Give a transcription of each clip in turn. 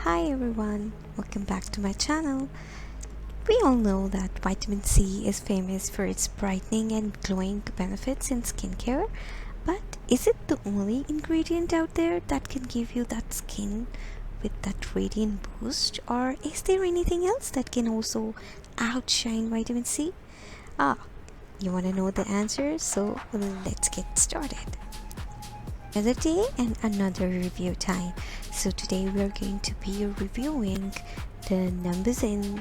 Hi everyone, welcome back to my channel. We all know that vitamin C is famous for its brightening and glowing benefits in skincare, but is it the only ingredient out there that can give you that skin with that radiant boost, or is there anything else that can also outshine vitamin C? Ah, you want to know the answer? So let's get started. Another day and another review time. So today we are going to be reviewing the NUMZUBIN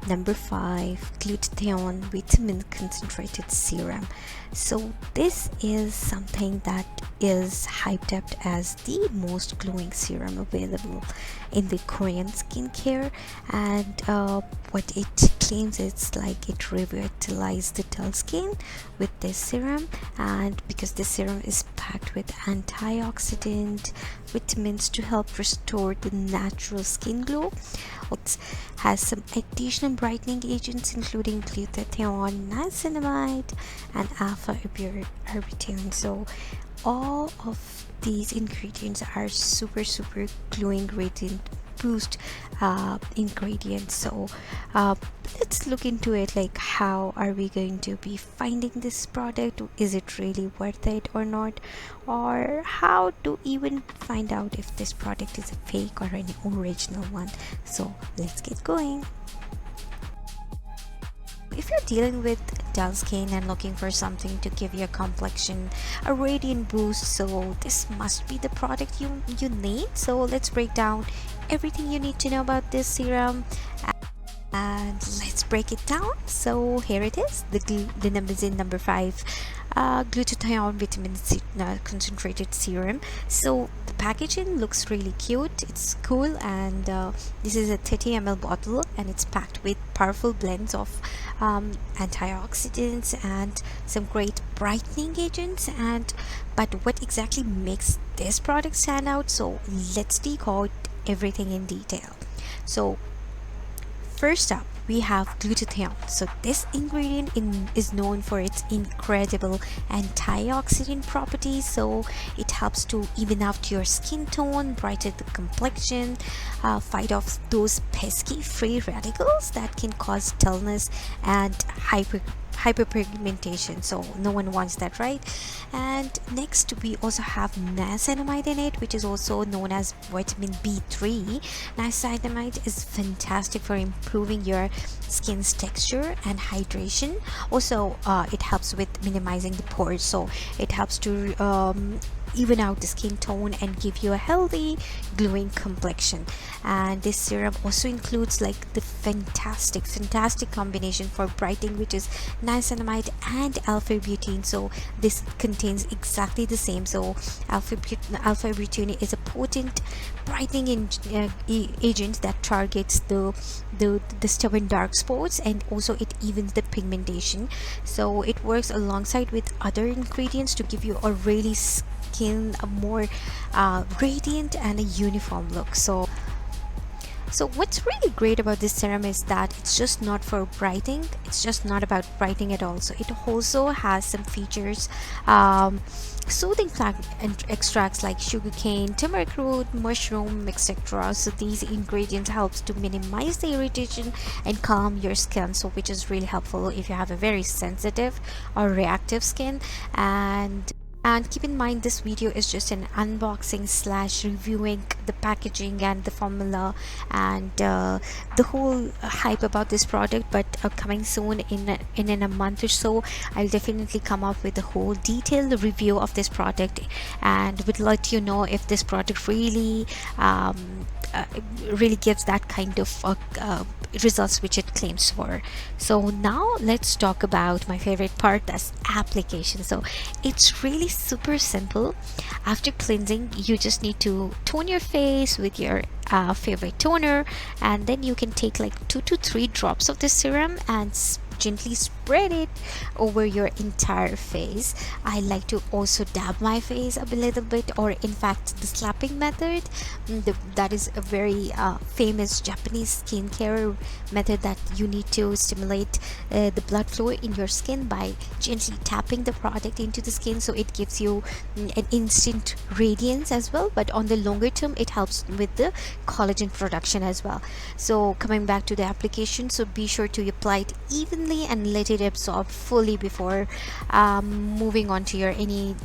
No.5 Glutathione vitamin concentrated serum. So this is something that is hyped up as the most glowing serum available in the Korean skincare, and what it claims it's like it revitalizes the dull skin with this serum. And because this serum is packed with antioxidant vitamins to help restore the natural skin glow, it has some additional brightening agents including glutathione, niacinamide, and alpha arbutin. So all of these ingredients are super glowing radiant boost ingredients. So let's look into it, like how are we going to be finding this product? Is it really worth it or not, or how to even find out if this product is a fake or an original one? So let's get going. If you're dealing with dull skin and looking for something to give your complexion a radiant boost, so this must be the product you need. So let's break down everything you need to know about this serum, and let's break it down. So here it is, the NUMZUBIN No.5 glutathione vitamin C concentrated serum. So the packaging looks really cute, it's cool, and this is a 30 ml bottle, and it's packed with powerful blends of antioxidants and some great brightening agents. And but what exactly makes this product stand out? So let's decode everything in detail. So first up, we have glutathione. So this ingredient is known for its incredible antioxidant properties. So it helps to even out your skin tone, brighten the complexion, fight off those pesky free radicals that can cause dullness and hyperpigmentation. So no one wants that, right? And next we also have niacinamide in it, which is also known as vitamin B3. Niacinamide is fantastic for improving your skin's texture and hydration. Also it helps with minimizing the pores, so it helps to even out the skin tone and give you a healthy glowing complexion. And this serum also includes like the fantastic combination for brightening, which is niacinamide and alpha arbutin. So this contains exactly the same. So alpha arbutin is a potent brightening agent that targets the stubborn dark spots, and also it evens the pigmentation. So it works alongside with other ingredients to give you a really skin a more radiant and a uniform look. So what's really great about this serum is that it's just not for brightening, it's just not about brightening at all. So it also has some features, soothing plant and extracts like sugarcane, turmeric root, mushroom, etc. So these ingredients helps to minimize the irritation and calm your skin, so which is really helpful if you have a very sensitive or reactive skin. And keep in mind, this video is just an unboxing / reviewing the packaging and the formula and the whole hype about this product. But coming soon in a month or so, I'll definitely come up with a whole detailed review of this product, and would let you know if this product really really gives that kind of results which it claims for. So now let's talk about my favorite part, that's application. So it's really super simple. After cleansing, you just need to tone your face with your favorite toner, and then you can take like 2 to 3 drops of this serum and gently spread it over your entire face. I like to also dab my face a little bit, or in fact the slapping method. That is a very famous Japanese skincare method that you need to stimulate the blood flow in your skin by gently tapping the product into the skin, so it gives you an instant radiance as well, but on the longer term it helps with the collagen production as well. So coming back to the application, so be sure to apply it evenly and let it absorb fully before moving on to your any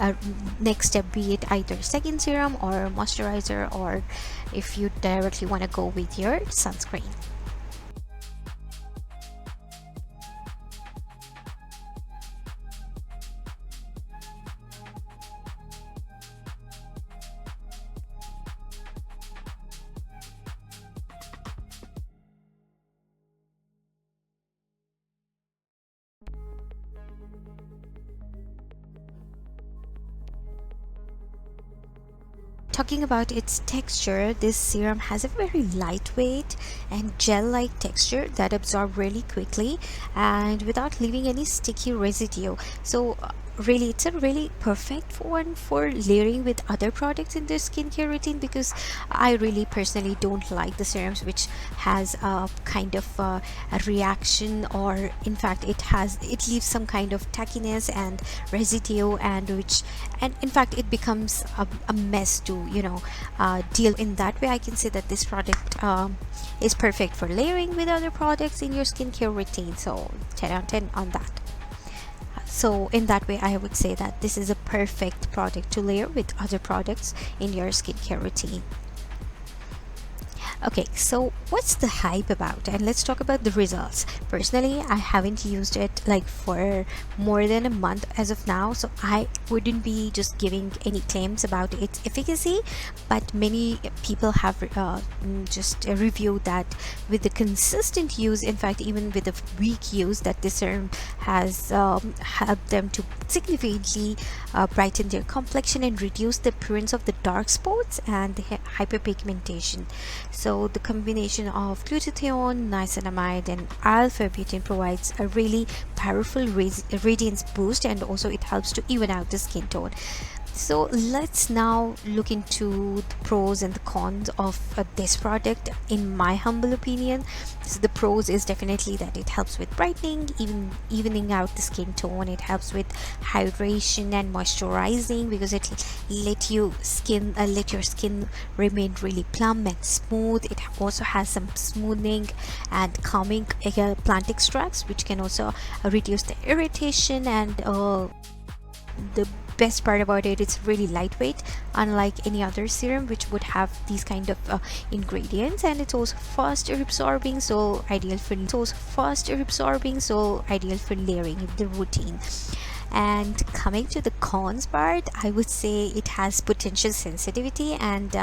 next step, be it either second serum or moisturizer, or if you directly want to go with your sunscreen. Talking about its texture, this serum has a very lightweight and gel-like texture that absorbs really quickly and without leaving any sticky residue. So really, it's a really perfect one for layering with other products in their skincare routine, because I really personally don't like the serums which has a kind of a reaction, or in fact it leaves some kind of tackiness and residue, and in fact it becomes a mess to deal. In that way, I can say that this product is perfect for layering with other products in your skincare routine. So 10 out of 10 on that. So in that way, I would say that this is a perfect product to layer with other products in your skincare routine. Okay, so what's the hype about? And let's talk about the results. Personally, I haven't used it like for more than a month as of now, so I wouldn't be just giving any claims about its efficacy, but many people have just reviewed that with the consistent use, in fact even with the week use, that this serum has helped them to significantly brighten their complexion and reduce the appearance of the dark spots and the hyperpigmentation. So the combination of glutathione, niacinamide and alpha-butane provides a really powerful radiance boost, and also it helps to even out the skin tone. So let's now look into the pros and the cons of this product, in my humble opinion. So the pros is definitely that it helps with brightening, evening out the skin tone. It helps with hydration and moisturizing, because it let your skin remain really plump and smooth. It also has some smoothing and calming plant extracts, which can also reduce the irritation. And the best part about it, it's really lightweight, unlike any other serum which would have these kind of ingredients, and it's also fast absorbing, so ideal for layering in the routine. And coming to the cons part, I would say it has potential sensitivity, and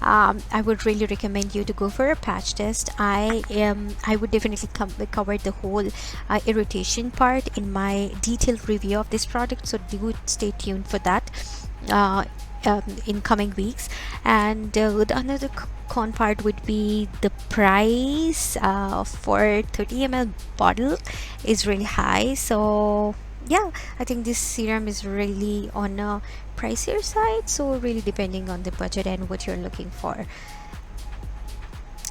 I would really recommend you to go for a patch test. I would definitely cover the whole irritation part in my detailed review of this product, so do stay tuned for that in coming weeks. And another con part would be the price for 30 ml bottle is really high. So yeah, I think this serum is really on a pricier side, so really depending on the budget and what you're looking for.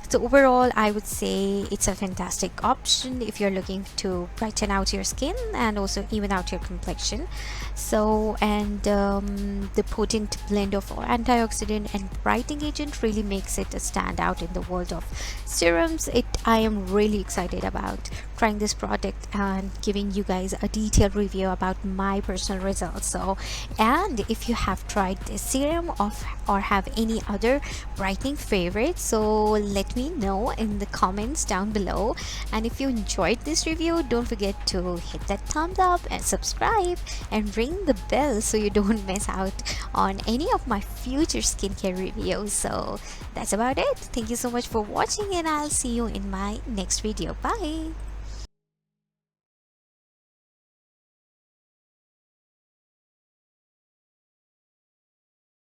So overall, I would say it's a fantastic option if you're looking to brighten out your skin and also even out your complexion. So, and the potent blend of antioxidant and brightening agent really makes it a standout in the world of serums. I am really excited about trying this product and giving you guys a detailed review about my personal results. So, and if you have tried this serum or have any other brightening favorites, so let me know in the comments down below. And if you enjoyed this review, don't forget to hit that thumbs up and subscribe and ring the bell so you don't miss out on any of my future skincare reviews. So that's about it. Thank you so much for watching, and I'll see you in my next video. Bye.